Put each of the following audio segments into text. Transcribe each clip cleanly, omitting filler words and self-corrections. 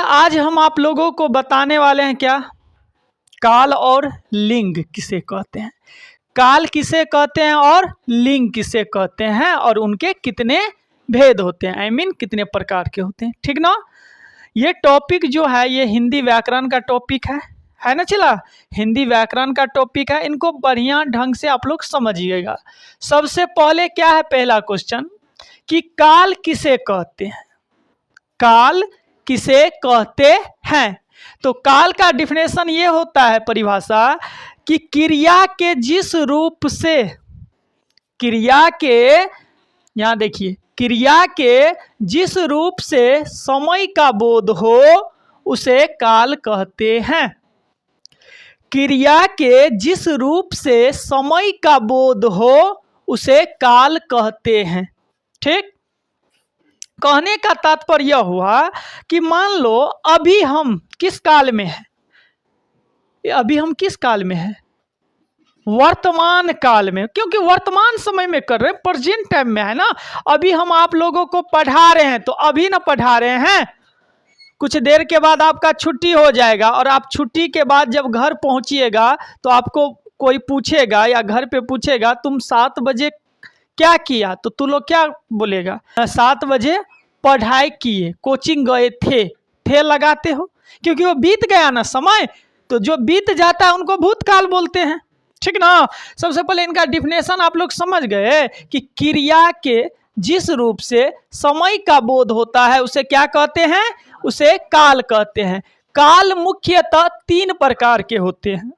आज हम आप लोगों को बताने वाले हैं क्या, काल और लिंग किसे कहते हैं। काल किसे कहते हैं और लिंग किसे कहते हैं और उनके कितने भेद होते हैं, आई मीन कितने प्रकार के होते हैं, ठीक ना। ये टॉपिक जो है ये हिंदी व्याकरण का टॉपिक है ना। चला, हिंदी व्याकरण का टॉपिक है, इनको बढ़िया ढंग से आप लोग समझिएगा। सबसे पहले क्या है, पहला क्वेश्चन कि काल किसे कहते हैं। काल किसे कहते हैं, तो काल का डिफिनेशन ये होता है, परिभाषा, कि क्रिया के जिस रूप से, क्रिया के, यहां देखिए, क्रिया के जिस रूप से समय का बोध हो उसे काल कहते हैं। क्रिया के जिस रूप से समय का बोध हो उसे काल कहते हैं, ठीक। कहने का तात्पर्य हुआ कि मान लो अभी हम किस काल में हैं, अभी हम किस काल में हैं, वर्तमान काल में, क्योंकि वर्तमान समय में कर रहे हैं, प्रेजेंट टाइम में है ना। अभी हम आप लोगों को पढ़ा रहे हैं, तो अभी ना पढ़ा रहे हैं, कुछ देर के बाद आपका छुट्टी हो जाएगा और आप छुट्टी के बाद जब घर पहुंचिएगा तो आपको कोई पूछेगा या घर पे पूछेगा तुम 7 बजे क्या किया, तो तू लोग क्या बोलेगा, 7 बजे पढ़ाई किए, कोचिंग गए थे लगाते हो, क्योंकि वो बीत गया ना समय। तो जो बीत जाता है उनको भूतकाल बोलते हैं, ठीक ना। सबसे पहले इनका डिफिनेशन आप लोग समझ गए कि क्रिया के जिस रूप से समय का बोध होता है उसे क्या कहते हैं, उसे काल कहते हैं। काल मुख्यतः 3 प्रकार के होते हैं।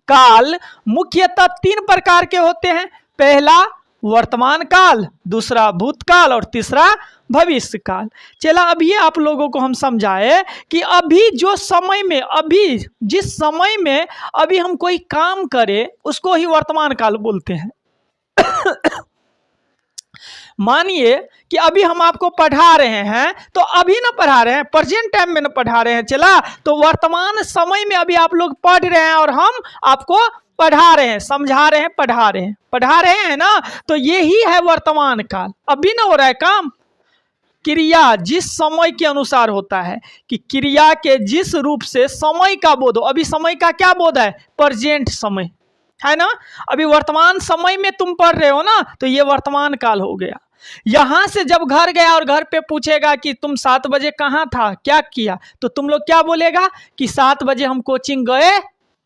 काल मुख्यतः 3 प्रकार के होते हैं। पहला वर्तमान काल, दूसरा भूतकाल और तीसरा भविष्य काल। चला, अब ये आप लोगों को हम समझाए कि अभी जो समय में, अभी जिस समय में अभी हम कोई काम करें उसको ही वर्तमान काल बोलते हैं। मानिए कि अभी हम आपको पढ़ा रहे हैं, तो अभी ना पढ़ा रहे हैं, प्रेजेंट टाइम में ना पढ़ा रहे हैं, चला, तो वर्तमान समय में अभी आप लोग पढ़ रहे हैं और हम आपको पढ़ा रहे हैं, समझा रहे हैं, पढ़ा रहे हैं ना, तो यही है वर्तमान काल। अभी ना हो रहा है काम। क्रिया जिस समय के अनुसार होता है, कि क्रिया के जिस रूप से समय का बोध हो, अभी समय का क्या बोध है, प्रेजेंट समय है ना। अभी वर्तमान समय में तुम पढ़ रहे हो ना, तो ये वर्तमान काल हो गया। यहां से जब घर गया और घर पे पूछेगा कि तुम 7 बजे कहाँ था, क्या किया, तो तुम लोग क्या बोलेगा कि 7 बजे हम कोचिंग गए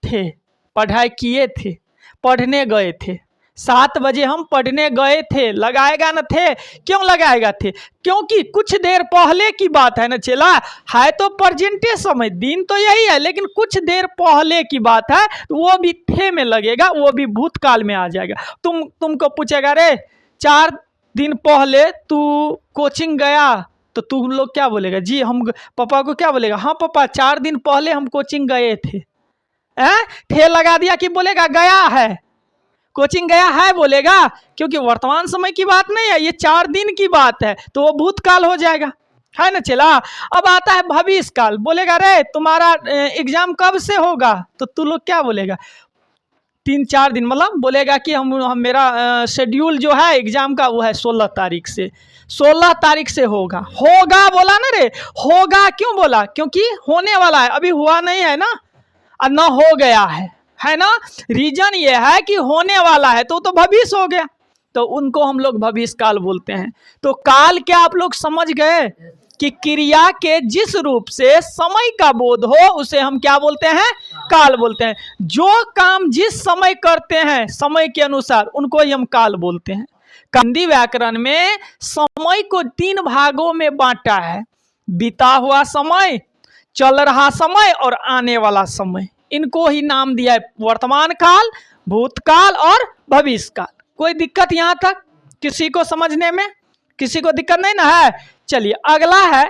थे, पढ़ाई किए थे, पढ़ने गए थे। 7 बजे हम पढ़ने गए थे, लगाएगा ना थे, क्यों लगाएगा थे, क्योंकि कुछ देर पहले की बात है ना। चला, है तो प्रेजेंटे समय, दिन तो यही है, लेकिन कुछ देर पहले की बात है, तो वो भी थे में लगेगा, वो भी भूतकाल में आ जाएगा। तुमको पूछेगा, रे 4 दिन पहले तू कोचिंग गया, तो तुम लोग क्या बोलेगा, जी हम, पापा को क्या बोलेगा, हाँ पापा 4 दिन पहले हम कोचिंग गए थे। थे लगा दिया कि बोलेगा गया है, कोचिंग गया है बोलेगा, क्योंकि वर्तमान समय की बात नहीं है, ये 4 दिन की बात है, तो वो भूतकाल हो जाएगा, है ना। चला, अब आता है भविष्य काल। बोलेगा, रे तुम्हारा एग्जाम कब से होगा, तो तू लोग क्या बोलेगा, 3-4 दिन, मतलब बोलेगा कि हम मेरा शेड्यूल जो है एग्जाम का वो है 16 तारीख से, 16 तारीख से होगा बोला ना रे, होगा क्यों बोला, क्योंकि होने वाला है, अभी हुआ नहीं है ना, और ना हो गया है ना। रीजन ये है कि होने वाला है, तो भविष्य हो गया, तो उनको हम लोग भविष्य काल बोलते हैं। तो काल क्या आप लोग समझ गए कि क्रिया के जिस रूप से समय का बोध हो उसे हम क्या बोलते हैं, काल बोलते हैं। जो काम जिस समय करते हैं समय के अनुसार उनको ही हम काल बोलते हैं। हिंदी व्याकरण में समय को 3 भागों में बांटा है, बीता हुआ समय, चल रहा समय और आने वाला समय। इनको ही नाम दिया है वर्तमान काल, भूतकाल और भविष्य काल। कोई दिक्कत यहाँ तक किसी को समझने में, किसी को दिक्कत नहीं ना है। चलिए, अगला है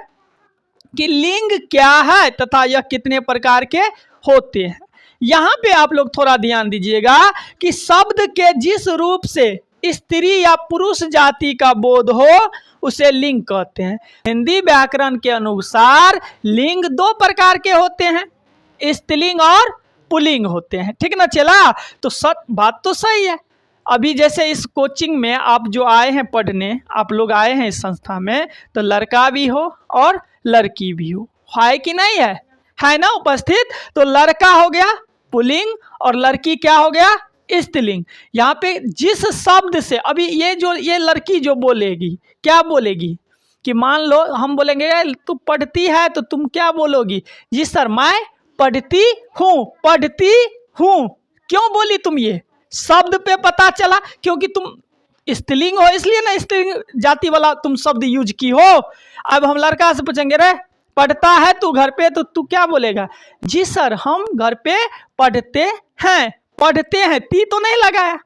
कि लिंग क्या है तथा यह कितने प्रकार के होते हैं। यहाँ पे आप लोग थोड़ा ध्यान दीजिएगा कि शब्द के जिस रूप से स्त्री या पुरुष जाति का बोध हो उसे लिंग कहते हैं। हिंदी व्याकरण के अनुसार लिंग 2 प्रकार के होते हैं, स्त्रीलिंग और पुल्लिंग होते हैं, ठीक ना। चला, तो बात तो सही है। अभी जैसे इस कोचिंग में आप जो आए हैं पढ़ने, आप लोग आए हैं इस संस्था में, तो लड़का भी हो और लड़की भी हो है कि नहीं है ना उपस्थित। तो लड़का हो गया पुल्लिंग और लड़की क्या हो गया स्त्रीलिंग। यहाँ पे जिस शब्द से अभी ये लड़की जो बोलेगी क्या बोलेगी कि मान लो हम बोलेंगे तू पढ़ती है तो तुम क्या बोलोगी, जी सर मैं पढ़ती हूँ। क्यों बोली तुम, ये शब्द पे पता चला, क्योंकि तुम स्त्रीलिंग हो इसलिए ना स्त्रीलिंग जाति वाला तुम शब्द यूज की हो। अब हम लड़का से पूछेंगे रे पढ़ता है तू घर पे, तो तू क्या बोलेगा, जी सर हम घर पे पढ़ते हैं, ती तो नहीं लगाया।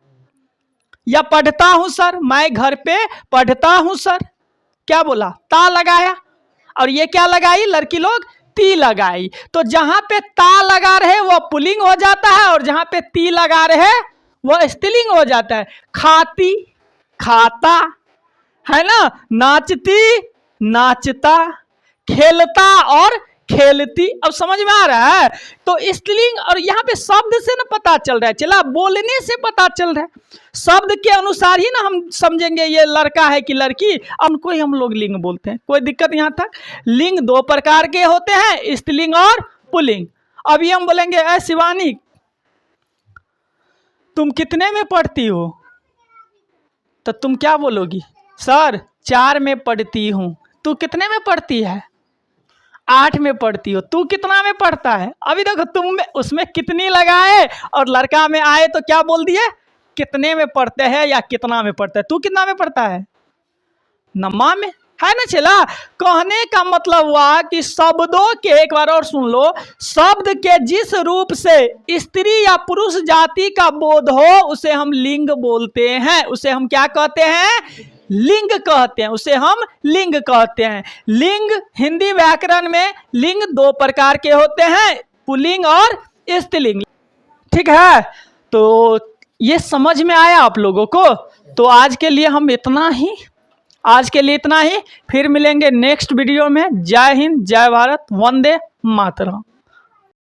या पढ़ता हूं सर, मैं घर पे पढ़ता हूं सर, क्या बोला ता लगाया। और ये क्या लगाई लड़की लोग, ती लगाई। तो जहां पे ता लगा रहे वो पुल्लिंग हो जाता है और जहां पे ती लगा रहे वो स्त्रीलिंग हो जाता है। खाती खाता है ना, नाचती नाचता, खेलता और खेलती। अब समझ में आ रहा है। तो स्त्रीलिंग और यहाँ पे शब्द से ना पता चल रहा है, चला बोलने से पता चल रहा है, शब्द के अनुसार ही ना हम समझेंगे ये लड़का है कि लड़की। अब कोई हम लोग लिंग बोलते हैं, कोई दिक्कत यहाँ तक। लिंग दो प्रकार के होते हैं, स्त्रीलिंग और पुल्लिंग। अभी हम बोलेंगे ऐ शिवानी तुम कितने में पढ़ती हो, तो तुम क्या बोलोगी, सर 4 में पढ़ती हूँ। तू कितने में पढ़ती है, 8 में पढ़ती हो। तू कितना में पढ़ता है, अभी देखो तुम में उसमें कितनी लगाए और लड़का में आए तो क्या बोल दिए, कितने में पढ़ते हैं या कितना में पढ़ता है। तू कितना में पढ़ता है, नम्मा में, है ना। चला कहने का मतलब हुआ कि शब्दों के, एक बार और सुन लो, शब्द के जिस रूप से स्त्री या पुरुष जाति का बोध हो उसे हम लिंग बोलते हैं, उसे हम क्या कहते हैं, लिंग कहते हैं, उसे हम लिंग कहते हैं। लिंग हिंदी व्याकरण में लिंग 2 प्रकार के होते हैं, पुल्लिंग और स्त्रीलिंग। ठीक है, तो ये समझ में आया आप लोगों को। तो आज के लिए इतना ही, फिर मिलेंगे नेक्स्ट वीडियो में। जय हिंद, जय भारत, वंदे मातरम।